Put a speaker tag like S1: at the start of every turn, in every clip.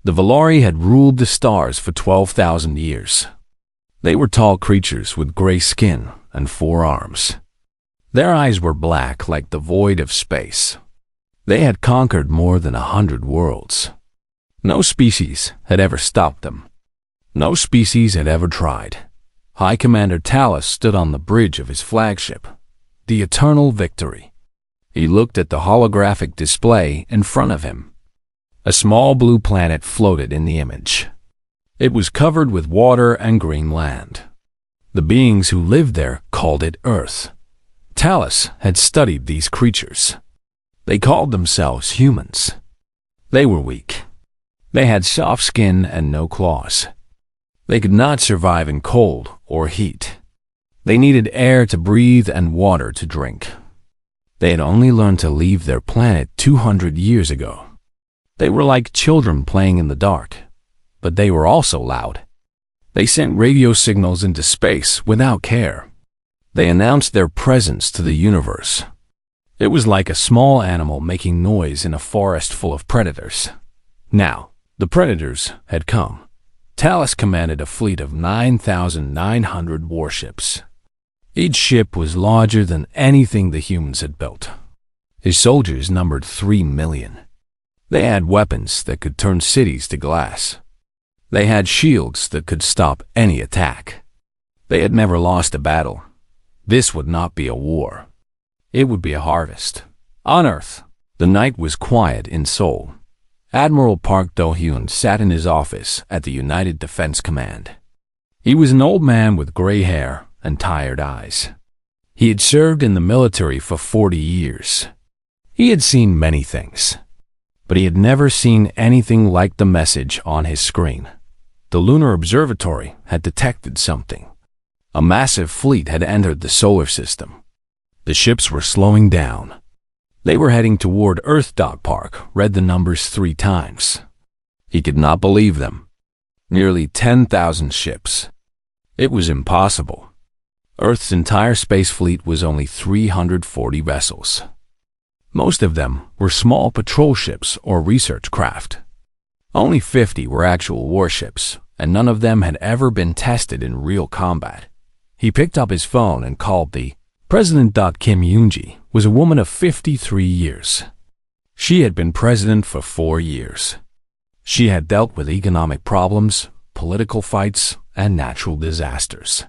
S1: The Valari had ruled the stars for 12,000 years. They were tall creatures with gray skin and 4 arms. Their eyes were black like the void of space. They had conquered more than 100 worlds. No species had ever stopped them. No species had ever tried. High Commander Talus stood on the bridge of his flagship, the Eternal Victory. He looked at the holographic display in front of him. A small blue planet floated in the image. It was covered with water and green land. The beings who lived there called it Earth. Talus had studied these creatures. They called themselves humans. They were weak. They had soft skin and no claws. They could not survive in cold or heat. They needed air to breathe and water to drink. They had only learned to leave their planet 200 years ago. They were like children playing in the dark, but they were also loud. They sent radio signals into space without care. They announced their presence to the universe. It was like a small animal making noise in a forest full of predators. Now, the predators had come. Talus commanded a fleet of 9,900 warships. Each ship was larger than anything the humans had built. His soldiers numbered 3 million. They had weapons that could turn cities to glass. They had shields that could stop any attack. They had never lost a battle. This would not be a war. It would be a harvest. On Earth, the night was quiet in Seoul. Admiral Park Do-hyun sat in his office at the United Defense Command. He was an old man with gray hair and tired eyes. He had served in the military for 40 years. He had seen many things, but he had never seen anything like the message on his screen. The lunar observatory had detected something. A massive fleet had entered the solar system. The ships were slowing down. They were heading toward Earth. Park read the numbers 3 times. He could not believe them. Nearly 10,000 ships. It was impossible. Earth's entire space fleet was only 340 vessels. Most of them were small patrol ships or research craft. Only 50 were actual warships, and none of them had ever been tested in real combat. He picked up his phone and called the President. Kim Yoon-ji was a woman of 53 years. She had been president for 4 years. She had dealt with economic problems, political fights, and natural disasters.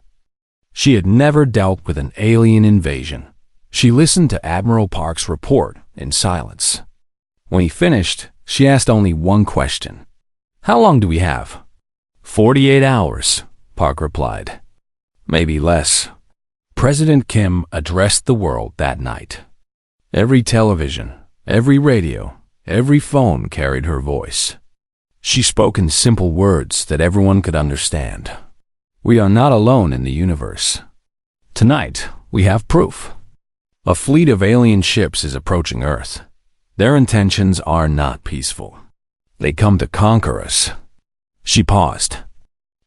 S1: She had never dealt with an alien invasion. She listened to Admiral Park's report in silence. When he finished, she asked only one question. "How long do we have?" 48 hours, Park replied. Maybe less. President Kim addressed the world that night. Every television, every radio, every phone carried her voice. She spoke in simple words that everyone could understand. We are not alone in the universe. Tonight, we have proof. A fleet of alien ships is approaching Earth. Their intentions are not peaceful. They come to conquer us. She paused.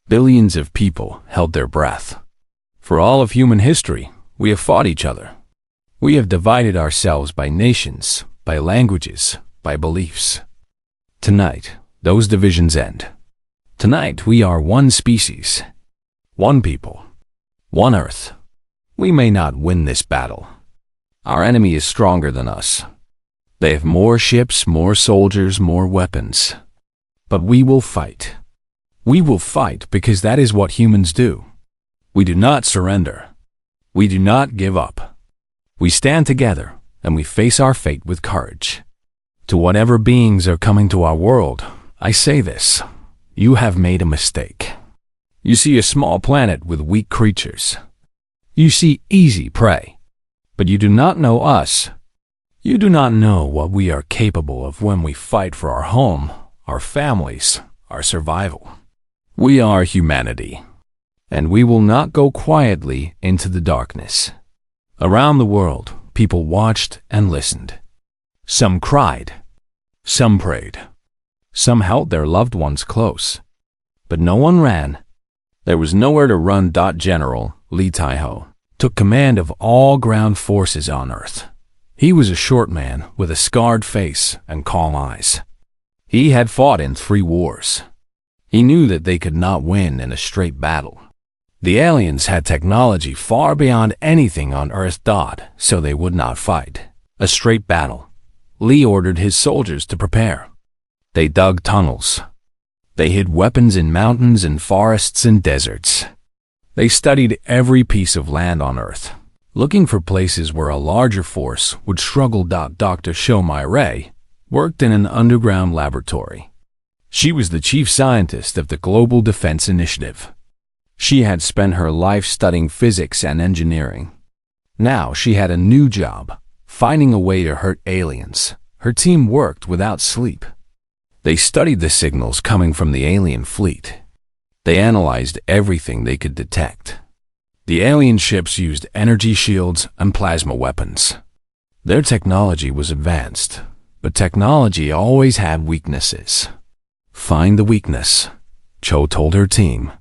S1: Billions of people held their breath. For all of human history, we have fought each other. We have divided ourselves by nations, by languages, by beliefs. Tonight, those divisions end. Tonight, we are one species, one people, one Earth. We may not win this battle. Our enemy is stronger than us. They have more ships, more soldiers, more weapons. But we will fight. We will fight because that is what humans do. We do not surrender. We do not give up. We stand together and we face our fate with courage. To whatever beings are coming to our world, I say this: you have made a mistake. You see a small planet with weak creatures. You see easy prey. But you do not know us. You do not know what we are capable of when we fight for our home, our families, our survival. We are humanity. And we will not go quietly into the darkness. Around the world, people watched and listened. Some cried. Some prayed. Some held their loved ones close. But no one ran. There was nowhere to run. General Lee Tae-ho took command of all ground forces on Earth. He was a short man with a scarred face and calm eyes. He had fought in 3 wars. He knew that they could not win in a straight battle. The aliens had technology far beyond anything on Earth, so they would not fight a straight battle. Lee ordered his soldiers to prepare. They dug tunnels. They hid weapons in mountains and forests and deserts. They studied every piece of land on Earth, looking for places where a larger force would struggle. Dr. Shomai Ray worked in an underground laboratory. She was the chief scientist of the Global Defense Initiative. She had spent her life studying physics and engineering. Now she had a new job, finding a way to hurt aliens. Her team worked without sleep. They studied the signals coming from the alien fleet. They analyzed everything they could detect. The alien ships used energy shields and plasma weapons. Their technology was advanced, but technology always had weaknesses. Find the weakness, Cho told her team.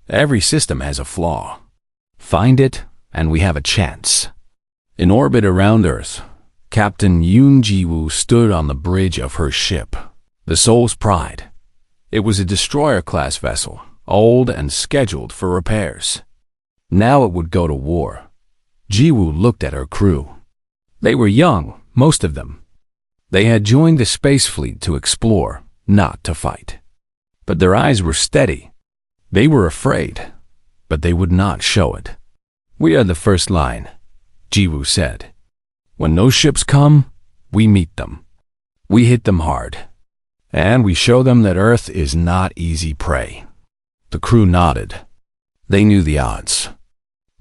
S1: Every system has a flaw. Find it, and we have a chance. In orbit around Earth, Captain Yoon Ji-woo stood on the bridge of her ship, the Soul's Pride. It was a destroyer-class vessel, old and scheduled for repairs. Now it would go to war. Ji-woo looked at her crew. They were young, most of them. They had joined the space fleet to explore, not to fight. But their eyes were steady. They were afraid, but they would not show it. We are the first line, Ji-woo said. When those ships come, we meet them. We hit them hard. And we show them that Earth is not easy prey. The crew nodded. They knew the odds.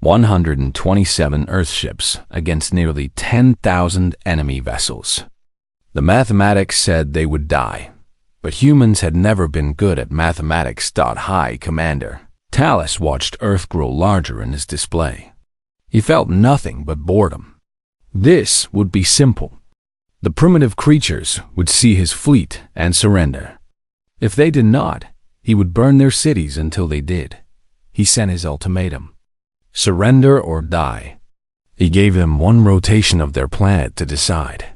S1: 127 Earthships against nearly 10,000 enemy vessels. The mathematics said they would die, but humans had never been good at mathematics. High Commander Talus watched Earth grow larger in his display. He felt nothing but boredom. This would be simple. The primitive creatures would see his fleet and surrender. If they did not, he would burn their cities until they did. He sent his ultimatum. Surrender or die. He gave them one rotation of their planet to decide.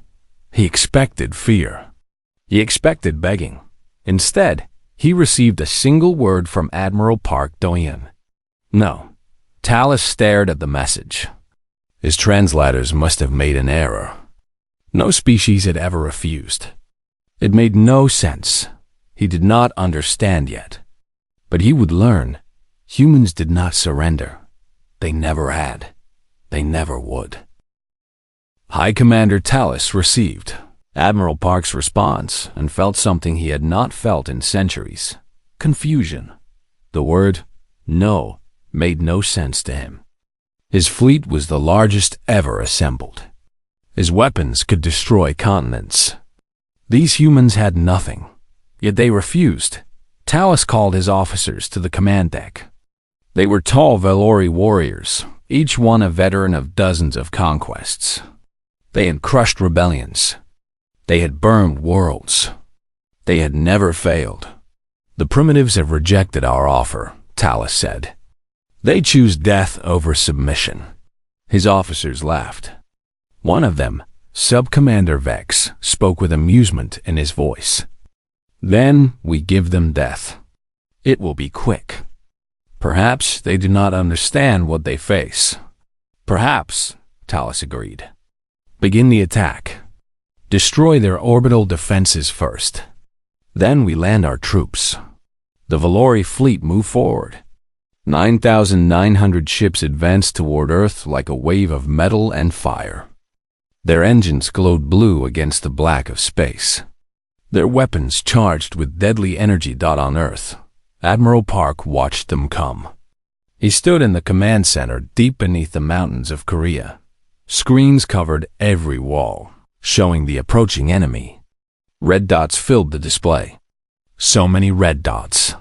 S1: He expected fear. He expected begging. Instead, he received a single word from Admiral Park Do-yeon. No. Talus stared at the message. His translators must have made an error. No species had ever refused. It made no sense. He did not understand yet. But he would learn. Humans did not surrender. They never had. They never would. High Commander Talus received Admiral Park's response and felt something he had not felt in centuries. Confusion. The word no made no sense to him. His fleet was the largest ever assembled. His weapons could destroy continents. These humans had nothing, yet they refused. Talus called his officers to the command deck. They were tall Valori warriors, each one a veteran of dozens of conquests. They had crushed rebellions. They had burned worlds. They had never failed. The primitives have rejected our offer, Talus said. They choose death over submission. His officers laughed. One of them, Sub-Commander Vex, spoke with amusement in his voice. Then we give them death. It will be quick. Perhaps they do not understand what they face. Perhaps, Talus agreed. Begin the attack. Destroy their orbital defenses first. Then we land our troops. The Valori fleet moved forward. 9,900 ships advanced toward Earth like a wave of metal and fire. Their engines glowed blue against the black of space. Their weapons charged with deadly energy. On Earth, Admiral Park watched them come. He stood in the command center deep beneath the mountains of Korea. Screens covered every wall, showing the approaching enemy. Red dots filled the display. So many red dots.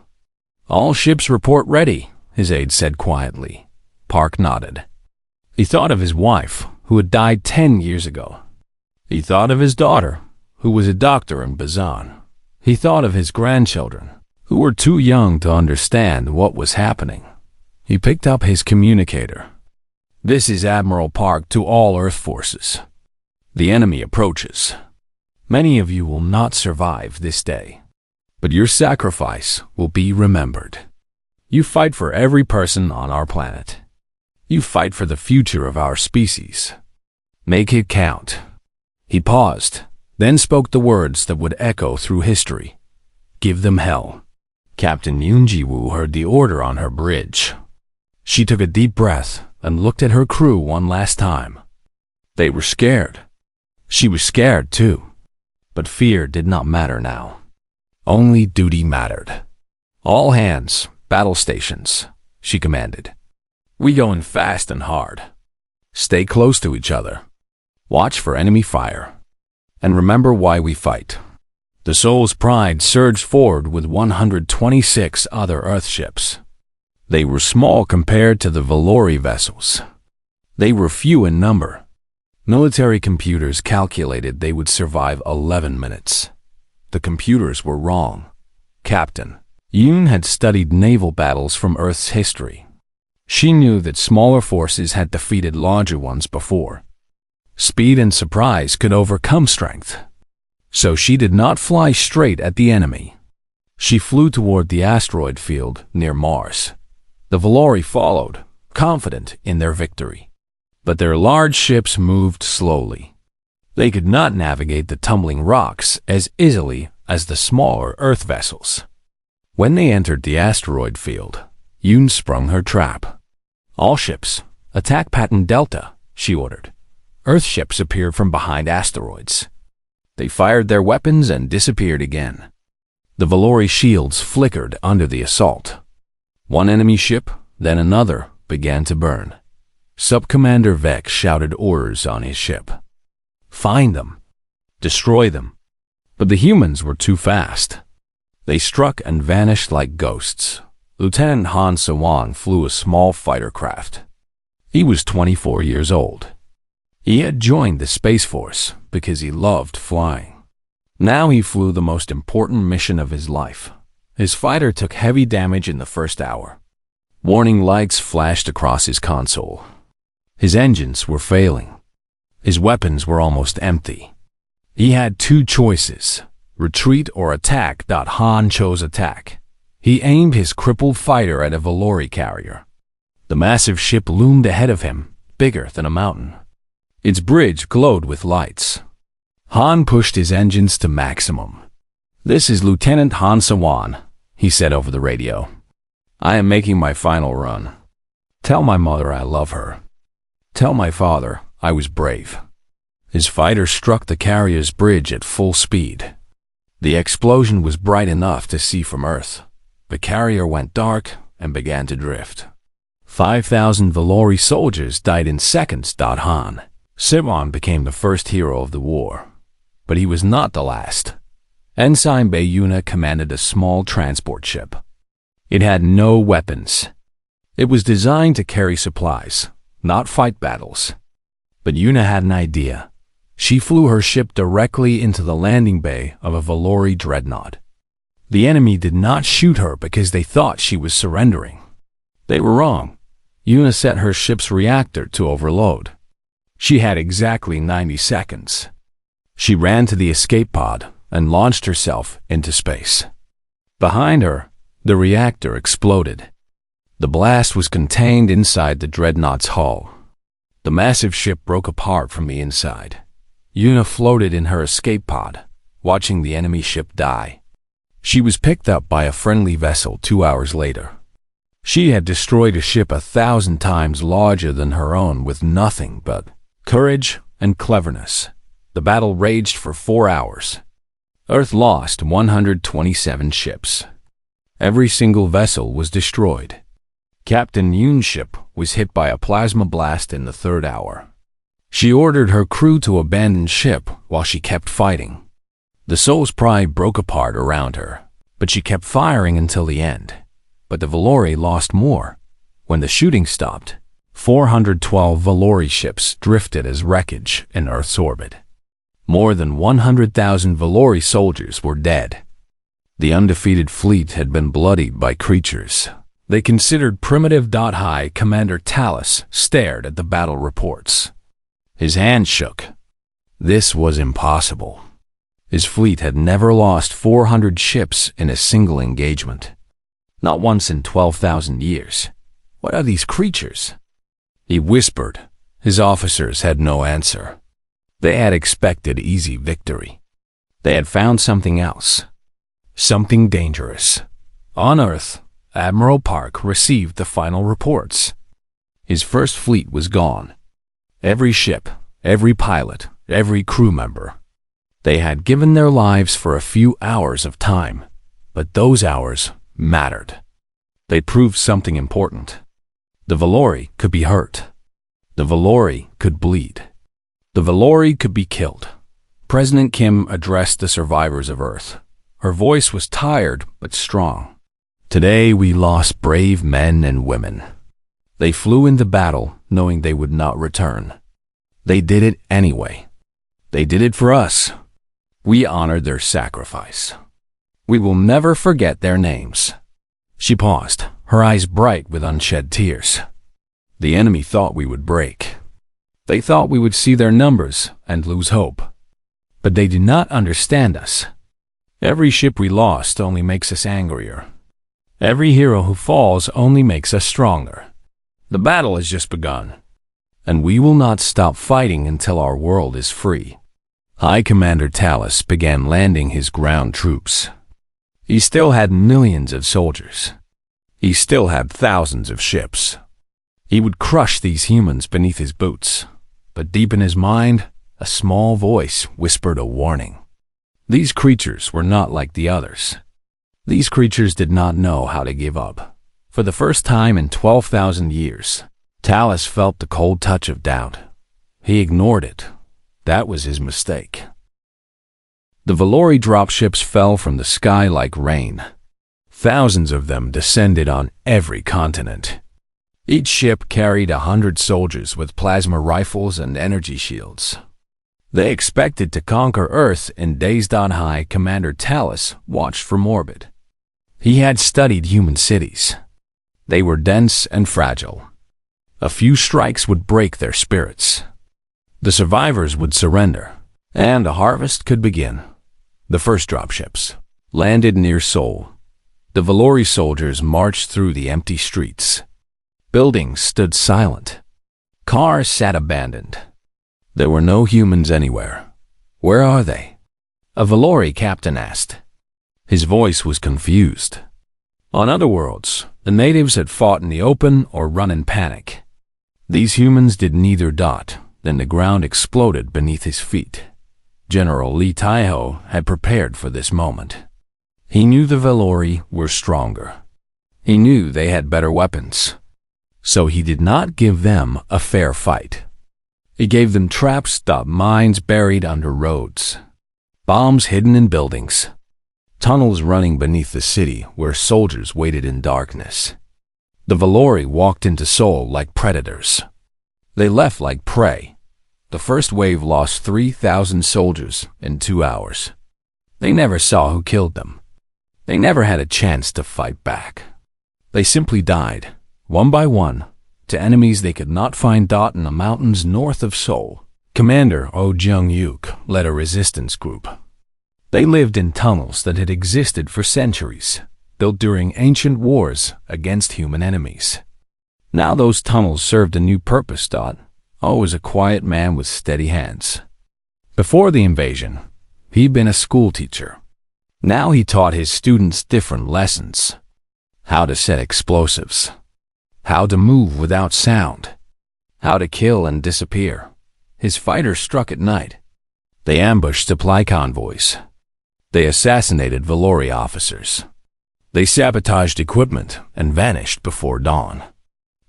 S1: All ships report ready, his aide said quietly. Park nodded. He thought of his wife, who had died 10 years ago. He thought of his daughter, who was a doctor in Bazan. He thought of his grandchildren, who were too young to understand what was happening. He picked up his communicator. This is Admiral Park to all Earth forces. The enemy approaches. Many of you will not survive this day, but your sacrifice will be remembered. You fight for every person on our planet. You fight for the future of our species. Make it count." He paused, then spoke the words that would echo through history. "Give them hell." Captain Yoon Ji-woo heard the order on her bridge. She took a deep breath and looked at her crew one last time. They were scared. She was scared too. But fear did not matter now. Only duty mattered. "All hands, battle stations," she commanded. "We going fast and hard. Stay close to each other. Watch for enemy fire. And remember why we fight." The Soul's Pride surged forward with 126 other Earthships. They were small compared to the Valori vessels. They were few in number. Military computers calculated they would survive 11 minutes. The computers were wrong. Captain Yoon had studied naval battles from Earth's history. She knew that smaller forces had defeated larger ones before. Speed and surprise could overcome strength. So she did not fly straight at the enemy. She flew toward the asteroid field near Mars. The Valori followed, confident in their victory. But their large ships moved slowly. They could not navigate the tumbling rocks as easily as the smaller Earth vessels. When they entered the asteroid field, Yoon sprung her trap. "All ships, attack Pattern Delta," she ordered. Earthships appeared from behind asteroids. They fired their weapons and disappeared again. The Valori shields flickered under the assault. One enemy ship, then another, began to burn. Sub-Commander Vex shouted orders on his ship. "Find them. Destroy them." But the humans were too fast. They struck and vanished like ghosts. Lieutenant Han Sewon flew a small fighter craft. He was 24 years old. He had joined the Space Force because he loved flying. Now he flew the most important mission of his life. His fighter took heavy damage in the first hour. Warning lights flashed across his console. His engines were failing. His weapons were almost empty. He had two choices, retreat or attack. Han chose attack. He aimed his crippled fighter at a Valori carrier. The massive ship loomed ahead of him, bigger than a mountain. Its bridge glowed with lights. Han pushed his engines to maximum. "This is Lieutenant Han Sewon," he said over the radio. "I am making my final run. Tell my mother I love her. Tell my father I was brave." His fighter struck the carrier's bridge at full speed. The explosion was bright enough to see from Earth. The carrier went dark and began to drift. 5,000 Valori soldiers died in seconds. Han Sewon became the first hero of the war. But he was not the last. Ensign Bae-Yuna commanded a small transport ship. It had no weapons. It was designed to carry supplies, not fight battles. But Yuna had an idea. She flew her ship directly into the landing bay of a Valori dreadnought. The enemy did not shoot her because they thought she was surrendering. They were wrong. Yuna set her ship's reactor to overload. She had exactly 90 seconds. She ran to the escape pod and launched herself into space. Behind her, the reactor exploded. The blast was contained inside the dreadnought's hull. The massive ship broke apart from the inside. Yuna floated in her escape pod, watching the enemy ship die. She was picked up by a friendly vessel 2 hours later. She had destroyed a ship 1,000 times larger than her own with nothing but courage and cleverness. The battle raged for 4 hours. Earth lost 127 ships. Every single vessel was destroyed. Captain Yoon's ship was hit by a plasma blast in the 3rd hour. She ordered her crew to abandon ship while she kept fighting. The Soul's Pride broke apart around her, but she kept firing until the end. But the Valori lost more. When the shooting stopped, 412 Valori ships drifted as wreckage in Earth's orbit. More than 100,000 Valori soldiers were dead. The undefeated fleet had been bloodied by creatures they considered primitive. High Commander Talus stared at the battle reports. His hand shook. This was impossible. His fleet had never lost 400 ships in a single engagement. Not once in 12,000 years. What are these creatures? He whispered. His officers had no answer. They had expected easy victory. They had found something else. Something dangerous. On Earth, Admiral Park received the final reports. His first fleet was gone. Every ship, every pilot, every crew member. They had given their lives for a few hours of time, but those hours mattered. They proved something important. The Valori could be hurt. The Valori could bleed. The Valori could be killed. President Kim addressed the survivors of Earth. Her voice was tired but strong. Today we lost brave men and women. They flew into battle knowing they would not return. They did it anyway. They did it for us. We honored their sacrifice. We will never forget their names. She paused, her eyes bright with unshed tears. The enemy thought we would break. They thought we would see their numbers and lose hope. But they did not understand us. Every ship we lost only makes us angrier. Every hero who falls only makes us stronger. The battle has just begun, and we will not stop fighting until our world is free. High Commander Talus began landing his ground troops. He still had millions of soldiers. He still had thousands of ships. He would crush these humans beneath his boots, but deep in his mind, a small voice whispered a warning. These creatures were not like the others. These creatures did not know how to give up. For the first time in 12,000 years, Talus felt the cold touch of doubt. He ignored it. That was his mistake. The Valori dropships fell from the sky like rain. Thousands of them descended on every continent. Each ship carried 100 soldiers with plasma rifles and energy shields. They expected to conquer Earth in days. High Commander Talus watched from orbit. He had studied human cities. They were dense and fragile. A few strikes would break their spirits. The survivors would surrender, and a harvest could begin. The first dropships landed near Seoul. The Valori soldiers marched through the empty streets. Buildings stood silent. Cars sat abandoned. There were no humans anywhere. Where are they? A Valori captain asked. His voice was confused. On other worlds, the natives had fought in the open or run in panic. These humans did neither. Then the ground exploded beneath his feet. General Lee Taiho had prepared for this moment. He knew the Valori were stronger. He knew they had better weapons. So he did not give them a fair fight. He gave them traps, mines buried under roads, bombs hidden in buildings, tunnels running beneath the city where soldiers waited in darkness. The Valori walked into Seoul like predators. They left like prey. The first wave lost 3,000 soldiers in 2 hours. They never saw who killed them. They never had a chance to fight back. They simply died, one by one, to enemies they could not find. In the mountains north of Seoul, Commander Oh Jung-yuk led a resistance group. They lived in tunnels that had existed for centuries, built during ancient wars against human enemies. Now those tunnels served a new purpose. Oh was a quiet man with steady hands. Before the invasion, he'd been a schoolteacher. Now he taught his students different lessons. How to set explosives. How to move without sound. How to kill and disappear. His fighters struck at night. They ambushed supply convoys. They assassinated Valori officers. They sabotaged equipment and vanished before dawn.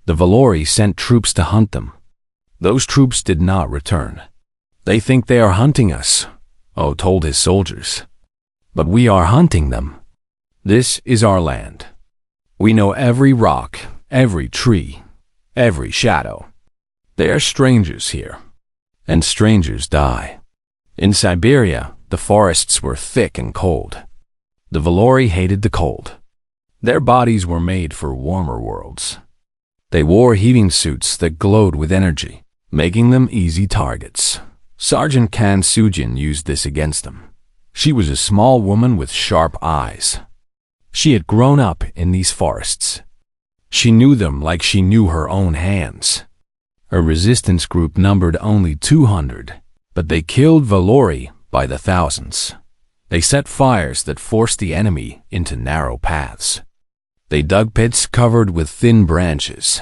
S1: The Valori sent troops to hunt them. Those troops did not return. They think they are hunting us, Oh told his soldiers. But we are hunting them. This is our land. We know every rock, every tree, every shadow. They are strangers here, and strangers die. In Siberia, the forests were thick and cold. The Valori hated the cold. Their bodies were made for warmer worlds. They wore heating suits that glowed with energy, making them easy targets. Sergeant Kan Sujin used this against them. She was a small woman with sharp eyes. She had grown up in these forests. She knew them like she knew her own hands. Her resistance group numbered only 200, but they killed Valori by the thousands. They set fires that forced the enemy into narrow paths. They dug pits covered with thin branches.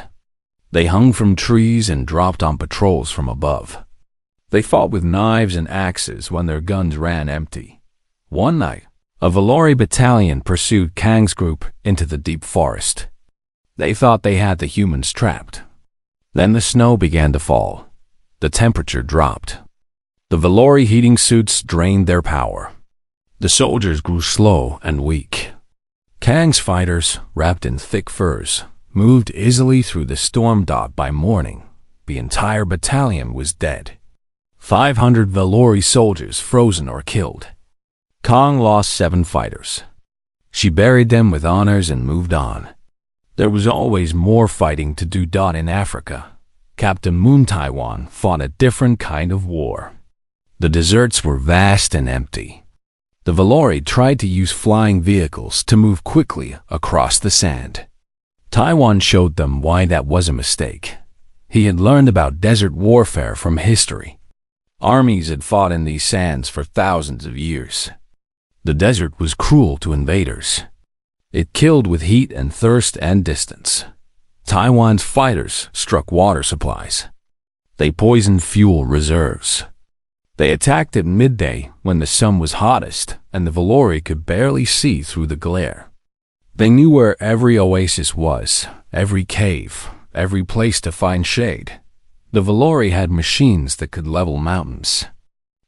S1: They hung from trees and dropped on patrols from above. They fought with knives and axes when their guns ran empty. One night, a Valori battalion pursued Kang's group into the deep forest. They thought they had the humans trapped. Then the snow began to fall. The temperature dropped. The Valori heating suits drained their power. The soldiers grew slow and weak. Kang's fighters, wrapped in thick furs, moved easily through the storm. By morning, the entire battalion was dead. 500 Valori soldiers frozen or killed. Kang lost 7 fighters. She buried them with honors and moved on. There was always more fighting to do. In Africa, Captain Moon Taiwan fought a different kind of war. The deserts were vast and empty. The Valori tried to use flying vehicles to move quickly across the sand. Taiwan showed them why that was a mistake. He had learned about desert warfare from history. Armies had fought in these sands for thousands of years. The desert was cruel to invaders. It killed with heat and thirst and distance. Taiwan's fighters struck water supplies. They poisoned fuel reserves. They attacked at midday when the sun was hottest and the Valori could barely see through the glare. They knew where every oasis was, every cave, every place to find shade. The Valori had machines that could level mountains.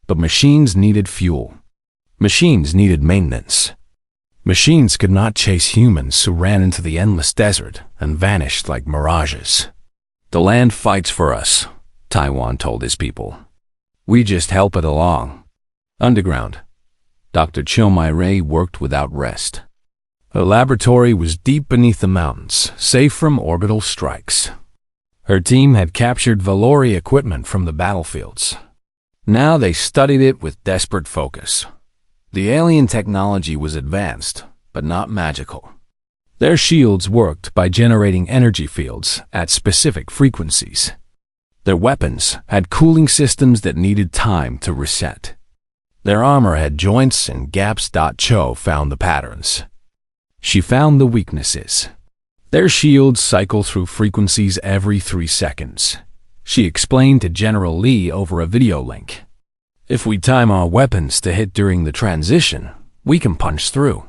S1: But machines needed fuel. Machines needed maintenance. Machines could not chase humans who ran into the endless desert and vanished like mirages. The land fights for us, Taiwan told his people. We just help it along. Underground, Dr. Chilmai worked without rest. Her laboratory was deep beneath the mountains, safe from orbital strikes. Her team had captured Valori equipment from the battlefields. Now they studied it with desperate focus. The alien technology was advanced, but not magical. Their shields worked by generating energy fields at specific frequencies. Their weapons had cooling systems that needed time to reset. Their armor had joints and gaps. Cho found the patterns. She found the weaknesses. Their shields cycle through frequencies every 3 seconds. She explained to General Lee over a video link. If we time our weapons to hit during the transition, we can punch through.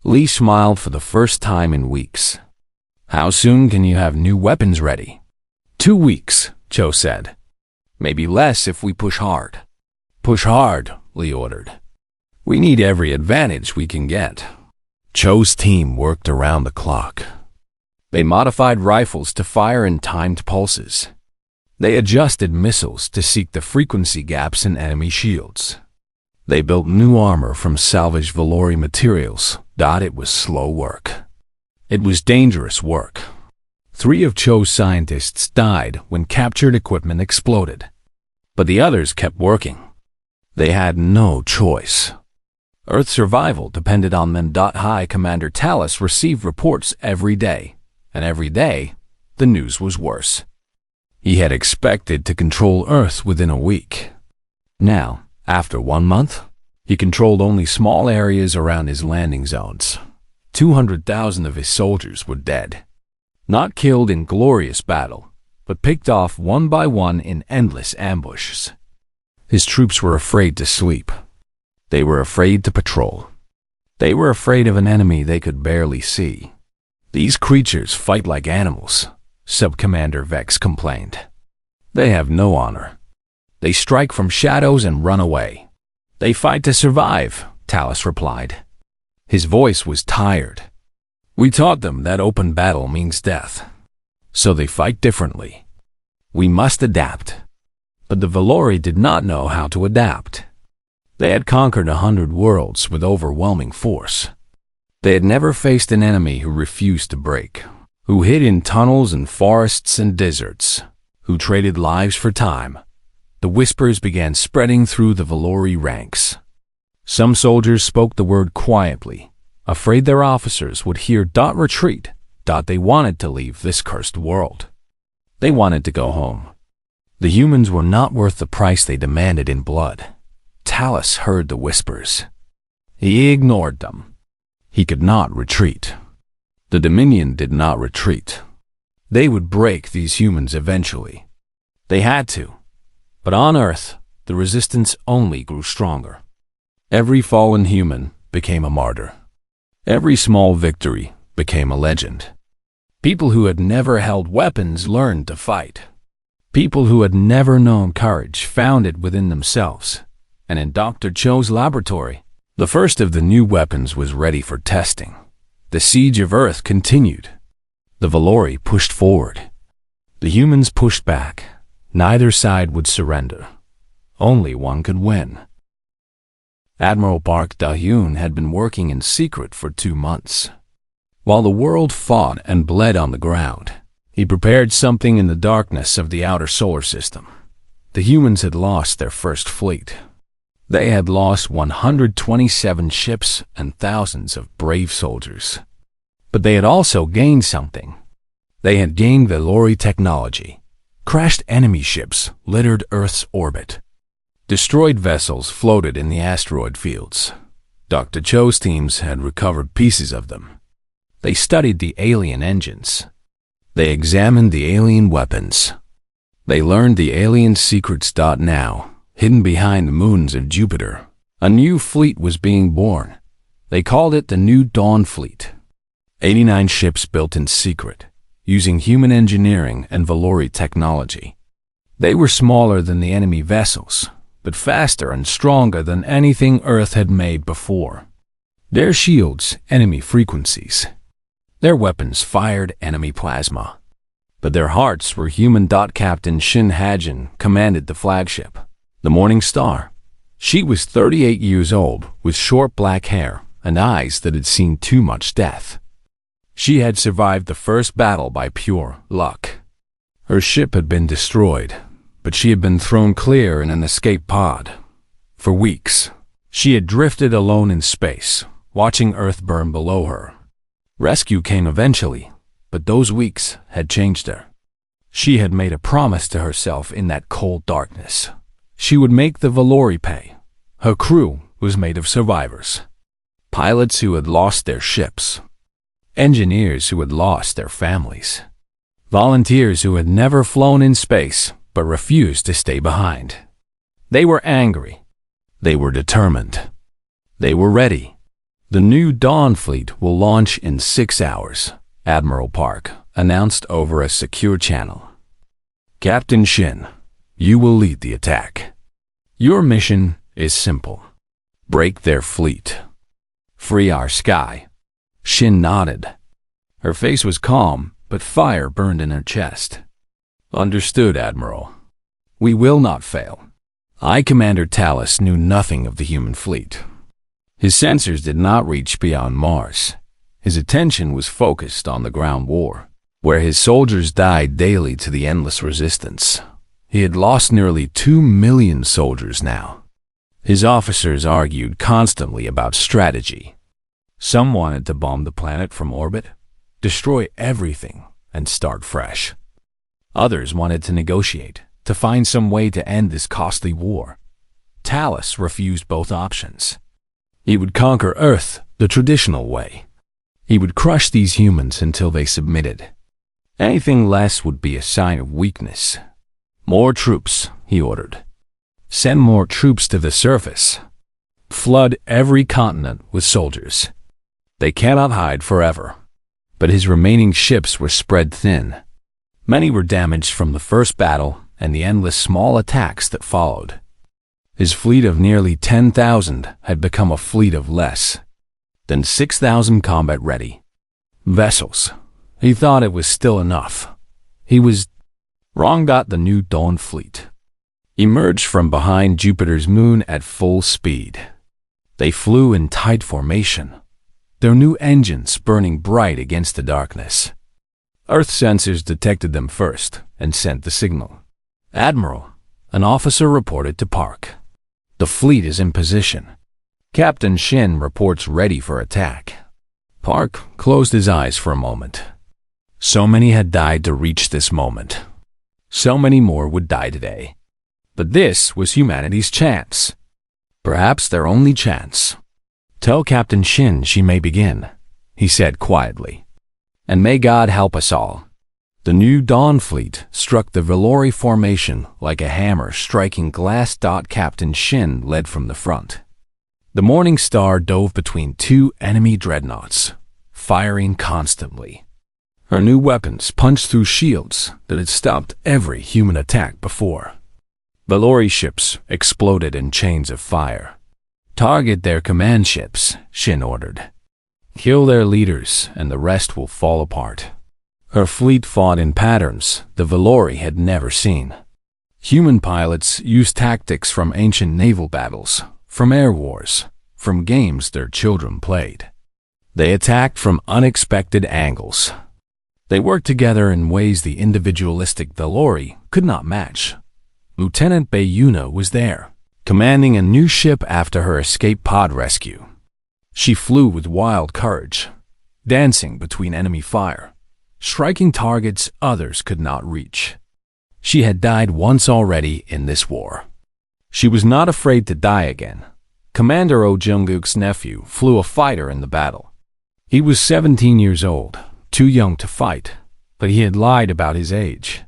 S1: Lee smiled for the first time in weeks. How soon can you have new weapons ready? 2 weeks, Cho said. Maybe less if we push hard. Push hard, Lee ordered. We need every advantage we can get. Cho's team worked around the clock. They modified rifles to fire in timed pulses. They adjusted missiles to seek the frequency gaps in enemy shields. They built new armor from salvaged Valori materials. It was slow work. It was dangerous work. 3 of Cho's scientists died when captured equipment exploded. But the others kept working. They had no choice. Earth's survival depended on them. High Commander Talus received reports every day, and every day, the news was worse. He had expected to control Earth within a week. Now, after 1 month, he controlled only small areas around his landing zones. 200,000 of his soldiers were dead. Not killed in glorious battle, but picked off one by one in endless ambushes. His troops were afraid to sleep. They were afraid to patrol. They were afraid of an enemy they could barely see. These creatures fight like animals, Sub-Commander Vex complained. They have no honor. They strike from shadows and run away. They fight to survive, Talus replied. His voice was tired. We taught them that open battle means death. So they fight differently. We must adapt. But the Valori did not know how to adapt. They had conquered 100 worlds with overwhelming force. They had never faced an enemy who refused to break, who hid in tunnels and forests and deserts, who traded lives for time. The whispers began spreading through the Valori ranks. Some soldiers spoke the word quietly, afraid their officers would hear retreat. They wanted to leave this cursed world. They wanted to go home. The humans were not worth the price they demanded in blood. Talus heard the whispers. He ignored them. He could not retreat. The Dominion did not retreat. They would break these humans eventually. They had to. But on Earth, the resistance only grew stronger. Every fallen human became a martyr. Every small victory became a legend. People who had never held weapons learned to fight. People who had never known courage found it within themselves. And in Dr. Cho's laboratory, the first of the new weapons was ready for testing. The siege of Earth continued. The Valori pushed forward. The humans pushed back. Neither side would surrender. Only one could win. Admiral Park Da-hyun had been working in secret for 2 months. While the world fought and bled on the ground, he prepared something in the darkness of the outer solar system. The humans had lost their first fleet. They had lost 127 ships and thousands of brave soldiers. But they had also gained something. They had gained Valori technology. Crashed enemy ships littered Earth's orbit. Destroyed vessels floated in the asteroid fields. Dr. Cho's teams had recovered pieces of them. They studied the alien engines. They examined the alien weapons. They learned the alien secrets. Now, hidden behind the moons of Jupiter, a new fleet was being born. They called it the New Dawn Fleet. 89 ships built in secret, using human engineering and Valori technology. They were smaller than the enemy vessels, but faster and stronger than anything Earth had made before. Their shields, enemy frequencies. Their weapons fired enemy plasma. But their hearts were human. Captain Shin Ha-jin commanded the flagship, the Morning Star. She was 38 years old, with short black hair and eyes that had seen too much death. She had survived the first battle by pure luck. Her ship had been destroyed, but she had been thrown clear in an escape pod. For weeks, she had drifted alone in space, watching Earth burn below her. Rescue came eventually, but those weeks had changed her. She had made a promise to herself in that cold darkness. She would make the Valori pay. Her crew was made of survivors. Pilots who had lost their ships. Engineers who had lost their families. Volunteers who had never flown in space but refused to stay behind. They were angry. They were determined. They were ready. The New Dawn Fleet will launch in 6 hours, Admiral Park announced over a secure channel. Captain Shin, you will lead the attack. Your mission is simple. Break their fleet. Free our sky. Shin nodded. Her face was calm, but fire burned in her chest. Understood, Admiral. We will not fail. Commander Talus knew nothing of the human fleet. His sensors did not reach beyond Mars. His attention was focused on the ground war, where his soldiers died daily to the endless resistance. He had lost nearly 2 million soldiers now. His officers argued constantly about strategy. Some wanted to bomb the planet from orbit, destroy everything, and start fresh. Others wanted to negotiate, to find some way to end this costly war. Talus refused both options. He would conquer Earth the traditional way. He would crush these humans until they submitted. Anything less would be a sign of weakness. More troops, he ordered. Send more troops to the surface. Flood every continent with soldiers. They cannot hide forever. But his remaining ships were spread thin. Many were damaged from the first battle and the endless small attacks that followed. His fleet of nearly 10,000 had become a fleet of less than 6,000 combat-ready vessels. He thought it was still enough. He was wrong. The New Dawn Fleet emerged from behind Jupiter's moon at full speed. They flew in tight formation, their new engines burning bright against the darkness. Earth sensors detected them first and sent the signal. Admiral, an officer reported to Park. The fleet is in position. Captain Shin reports ready for attack. Park closed his eyes for a moment. So many had died to reach this moment. So many more would die today. But this was humanity's chance. Perhaps their only chance. "Tell Captain Shin she may begin," he said quietly. "And may God help us all." The new Dawn Fleet struck the Valori formation like a hammer striking glass. Captain Shin led from the front. The Morning Star dove between two enemy dreadnoughts, firing constantly. Her new weapons punched through shields that had stopped every human attack before. Valori ships exploded in chains of fire. "Target their command ships," Shin ordered. "Kill their leaders and the rest will fall apart." Her fleet fought in patterns the Valori had never seen. Human pilots used tactics from ancient naval battles, from air wars, from games their children played. They attacked from unexpected angles. They worked together in ways the individualistic Valori could not match. Lieutenant Bayuna was there, commanding a new ship after her escape pod rescue. She flew with wild courage, dancing between enemy fire, striking targets others could not reach. She had died once already in this war. She was not afraid to die again. Commander Oh Jungkook's nephew flew a fighter in the battle. He was 17 years old, too young to fight, but he had lied about his age.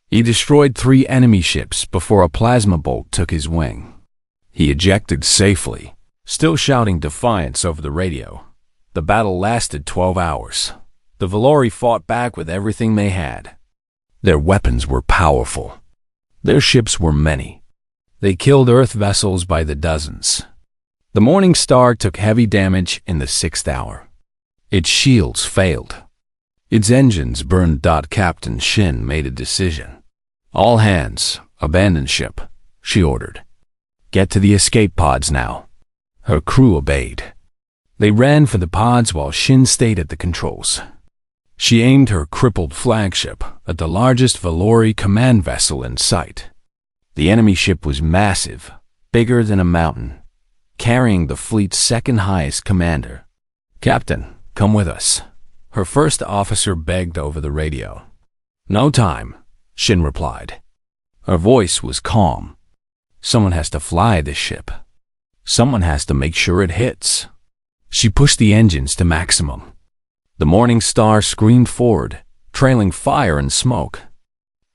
S1: He destroyed 3 enemy ships before a plasma bolt took his wing. He ejected safely, still shouting defiance over the radio. The battle lasted 12 hours. The Valori fought back with everything they had. Their weapons were powerful. Their ships were many. They killed Earth vessels by the dozens. The Morning Star took heavy damage in the 6th hour. Its shields failed. Its engines burned. Captain Shin made a decision. "All hands, abandon ship," she ordered. "Get to the escape pods now." Her crew obeyed. They ran for the pods while Shin stayed at the controls. She aimed her crippled flagship at the largest Valori command vessel in sight. The enemy ship was massive, bigger than a mountain, carrying the fleet's second highest commander. "Captain, come with us," her first officer begged over the radio. "No time," Shin replied. Her voice was calm. "Someone has to fly this ship. Someone has to make sure it hits." She pushed the engines to maximum. The Morning Star screamed forward, trailing fire and smoke.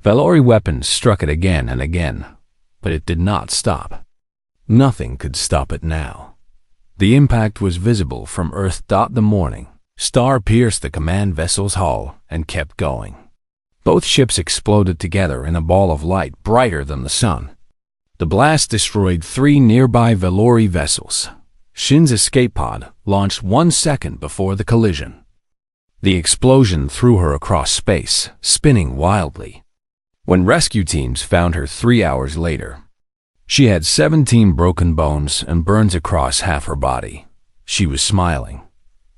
S1: Valori weapons struck it again and again, but it did not stop. Nothing could stop it now. The impact was visible from Earth. The Morning Star pierced the command vessel's hull and kept going. Both ships exploded together in a ball of light brighter than the sun. The blast destroyed 3 nearby Valori vessels. Shin's escape pod launched 1 second before the collision. The explosion threw her across space, spinning wildly. When rescue teams found her 3 hours later, she had 17 broken bones and burns across half her body. She was smiling.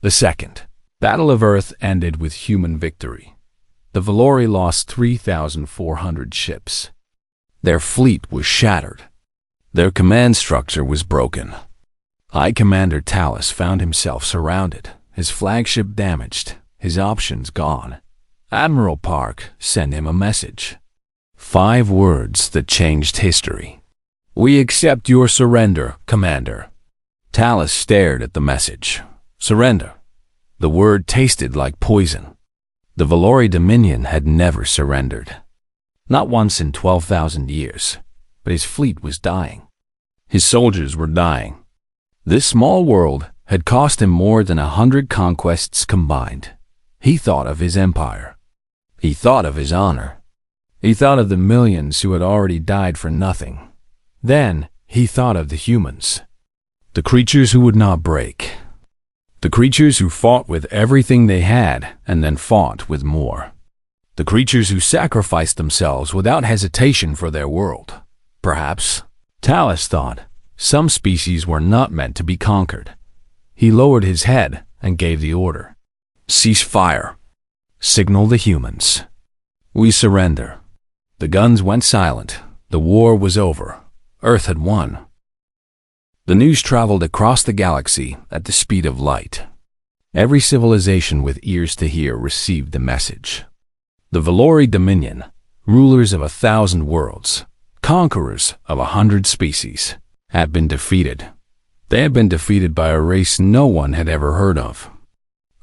S1: The Second Battle of Earth ended with human victory. The Valori lost 3,400 ships. Their fleet was shattered. Their command structure was broken. High Commander Talus found himself surrounded, his flagship damaged, his options gone. Admiral Park sent him a message. 5 words that changed history. "We accept your surrender, Commander." Talus stared at the message. Surrender. The word tasted like poison. The Valori Dominion had never surrendered. Not once in 12,000 years, but his fleet was dying. His soldiers were dying. This small world had cost him more than 100 conquests combined. He thought of his empire. He thought of his honor. He thought of the millions who had already died for nothing. Then he thought of the humans. The creatures who would not break. The creatures who fought with everything they had and then fought with more. The creatures who sacrificed themselves without hesitation for their world. Perhaps, Talus thought, some species were not meant to be conquered. He lowered his head and gave the order. "Cease fire. Signal the humans. We surrender." The guns went silent. The war was over. Earth had won. The news traveled across the galaxy at the speed of light. Every civilization with ears to hear received the message. The Valori Dominion, rulers of 1,000 worlds, conquerors of 100 species, had been defeated. They had been defeated by a race no one had ever heard of.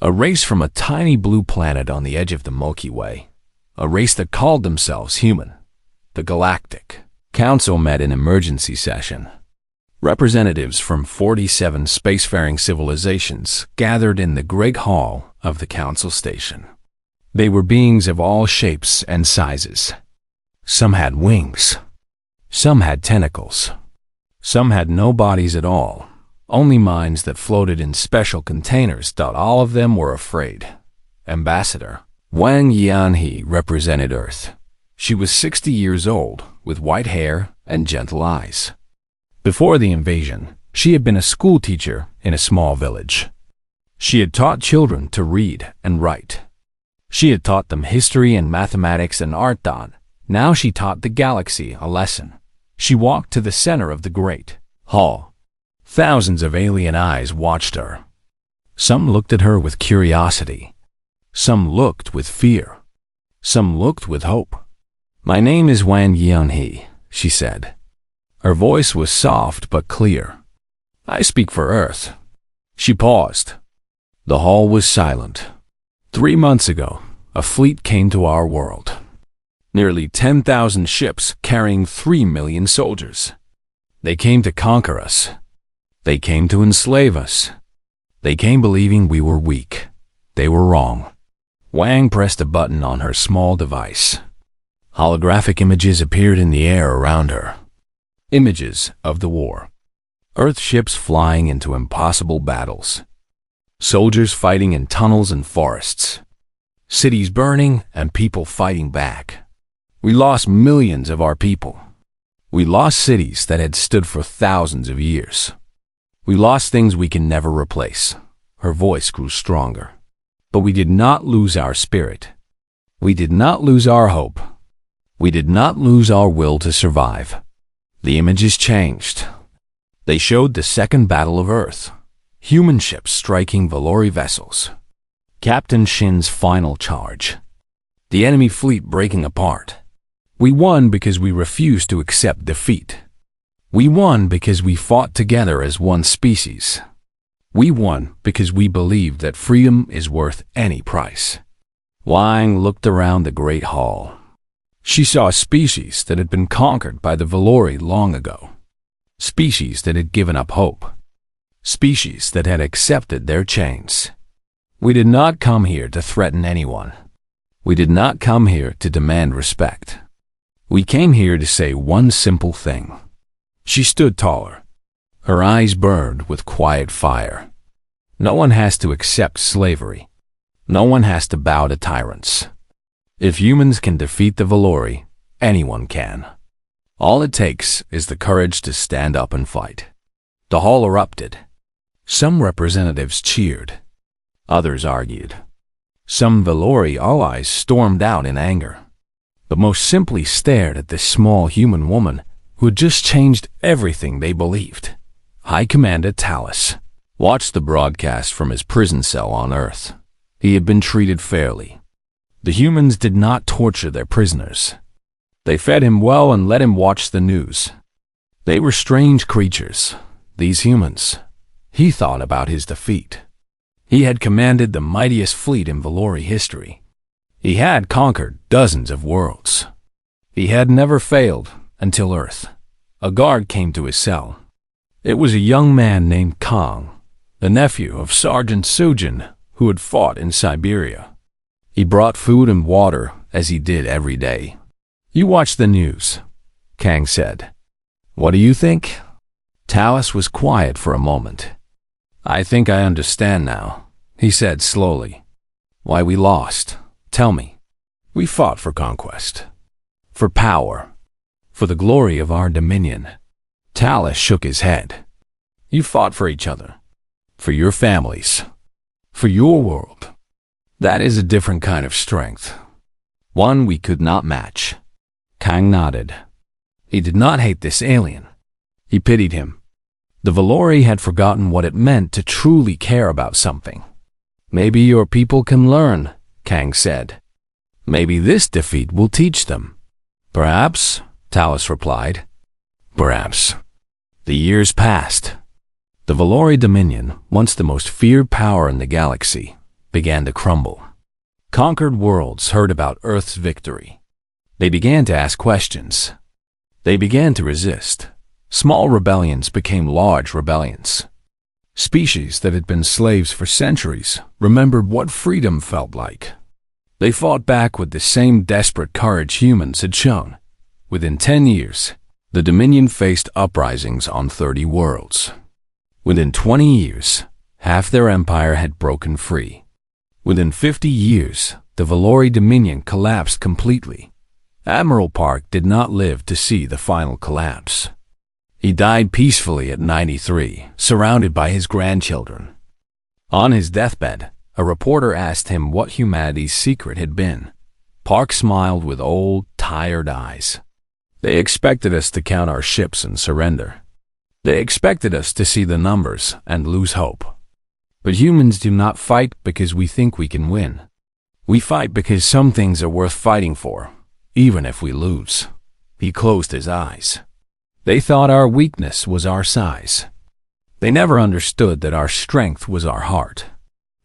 S1: A race from a tiny blue planet on the edge of the Milky Way. A race that called themselves human. The Galactic Council met in emergency session. Representatives from 47 spacefaring civilizations gathered in the great hall of the council station. They were beings of all shapes and sizes. Some had wings. Some had tentacles. Some had no bodies at all, only minds that floated in special containers. All of them were afraid. Ambassador Wang Yanhe represented Earth. She was 60 years old, with white hair and gentle eyes. Before the invasion, she had been a school teacher in a small village. She had taught children to read and write. She had taught them history and mathematics and art. Now she taught the galaxy a lesson. She walked to the center of the great hall. Thousands of alien eyes watched her. Some looked at her with curiosity. Some looked with fear. Some looked with hope. "My name is Wang Yanhe," she said. Her voice was soft but clear. "I speak for Earth." She paused. The hall was silent. 3 months ago, a fleet came to our world. Nearly 10,000 ships carrying 3 million soldiers. They came to conquer us. They came to enslave us. They came believing we were weak. They were wrong. Wang pressed a button on her small device. Holographic images appeared in the air around her. Images of the war. Earth ships flying into impossible battles. Soldiers fighting in tunnels and forests. Cities burning and people fighting back. We lost millions of our people. We lost cities that had stood for thousands of years. We lost things we can never replace. Her voice grew stronger. But we did not lose our spirit. We did not lose our hope. We did not lose our will to survive. The images changed. They showed the second battle of Earth. Human ships striking Valori vessels. Captain Shin's final charge. The enemy fleet breaking apart. We won because we refused to accept defeat. We won because we fought together as one species. We won because we believed that freedom is worth any price. Wang looked around the great hall. She saw a species that had been conquered by the Valori long ago. Species that had given up hope. Species that had accepted their chains. We did not come here to threaten anyone. We did not come here to demand respect. We came here to say one simple thing. She stood taller. Her eyes burned with quiet fire. No one has to accept slavery. No one has to bow to tyrants. If humans can defeat the Valori, anyone can. All it takes is the courage to stand up and fight. The hall erupted. Some representatives cheered. Others argued. Some Valori allies stormed out in anger, but most simply stared at this small human woman who had just changed everything they believed. High Commander Talus watched the broadcast from his prison cell on Earth. He had been treated fairly. The humans did not torture their prisoners. They fed him well and let him watch the news. They were strange creatures, these humans. He thought about his defeat. He had commanded the mightiest fleet in Valori history. He had conquered dozens of worlds. He had never failed until Earth. A guard came to his cell. It was a young man named Kong, the nephew of Sergeant Sujin, who had fought in Siberia. He brought food and water as he did every day. "You watch the news," Kang said. "What do you think?" Talus was quiet for a moment. "I think I understand now," he said slowly. "Why we lost. Tell me." "We fought for conquest. For power. For the glory of our dominion." Talus shook his head. "You fought for each other. For your families. For your world. That is a different kind of strength. One we could not match." Kang nodded. He did not hate this alien. He pitied him. The Valori had forgotten what it meant to truly care about something. "Maybe your people can learn," Kang said. "Maybe this defeat will teach them." "Perhaps," Talos replied. "Perhaps." The years passed. The Valori Dominion, once the most feared power in the galaxy, began to crumble. Conquered worlds heard about Earth's victory. They began to ask questions. They began to resist. Small rebellions became large rebellions. Species that had been slaves for centuries remembered what freedom felt like. They fought back with the same desperate courage humans had shown. Within 10 years, the Dominion faced uprisings on 30 worlds. Within 20 years, half their empire had broken free. Within 50 years, the Valori Dominion collapsed completely. Admiral Park did not live to see the final collapse. He died peacefully at 93, surrounded by his grandchildren. On his deathbed, a reporter asked him what humanity's secret had been. Park smiled with old, tired eyes. "They expected us to count our ships and surrender. They expected us to see the numbers and lose hope. But humans do not fight because we think we can win. We fight because some things are worth fighting for, even if we lose." He closed his eyes. "They thought our weakness was our size. They never understood that our strength was our heart."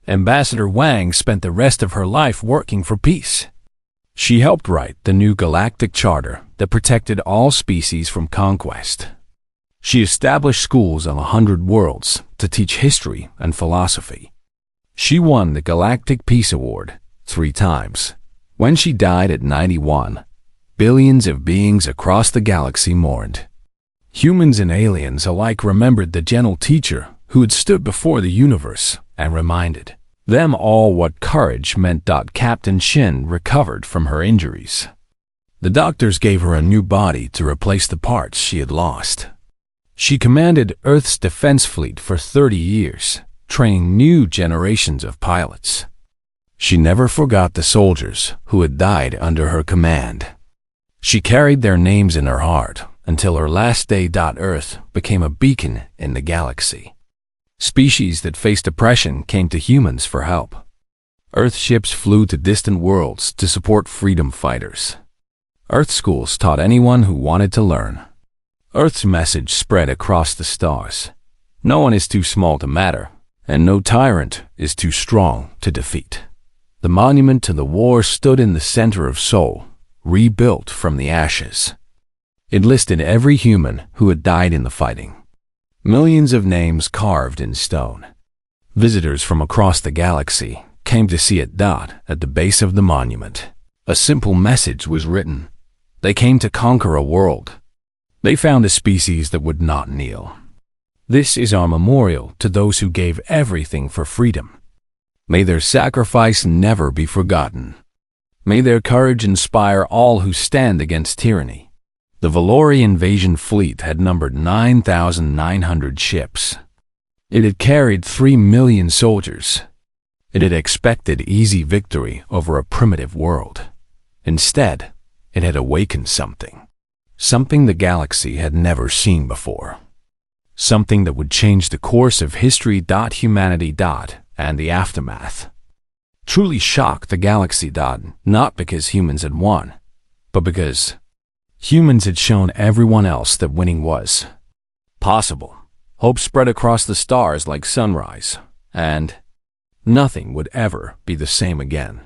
S1: Ambassador Wang spent the rest of her life working for peace. She helped write the new Galactic Charter that protected all species from conquest. She established schools on 100 worlds to teach history and philosophy. She won the Galactic Peace Award 3 times. When she died at 91, billions of beings across the galaxy mourned. Humans and aliens alike remembered the gentle teacher who had stood before the universe and reminded them all what courage meant. Captain Shin recovered from her injuries. The doctors gave her a new body to replace the parts she had lost. She commanded Earth's defense fleet for 30 years, training new generations of pilots. She never forgot the soldiers who had died under her command. She carried their names in her heart until her last day. Earth became a beacon in the galaxy. Species that faced oppression came to humans for help. Earth ships flew to distant worlds to support freedom fighters. Earth schools taught anyone who wanted to learn. Earth's message spread across the stars. No one is too small to matter, and no tyrant is too strong to defeat. The monument to the war stood in the center of Seoul, rebuilt from the ashes. It listed every human who had died in the fighting. Millions of names carved in stone. Visitors from across the galaxy came to see it. At the base of the monument, a simple message was written. They came to conquer a world. They found a species that would not kneel. This is our memorial to those who gave everything for freedom. May their sacrifice never be forgotten. May their courage inspire all who stand against tyranny. The Valori invasion fleet had numbered 9,900 ships. It had carried 3 million soldiers. It had expected easy victory over a primitive world. Instead, it had awakened something. Something the galaxy had never seen before. Something that would change the course of history. Humanity. And the aftermath. Truly shocked the galaxy. Not because humans had won, but because humans had shown everyone else that winning was possible. Hope spread across the stars like sunrise, and nothing would ever be the same again.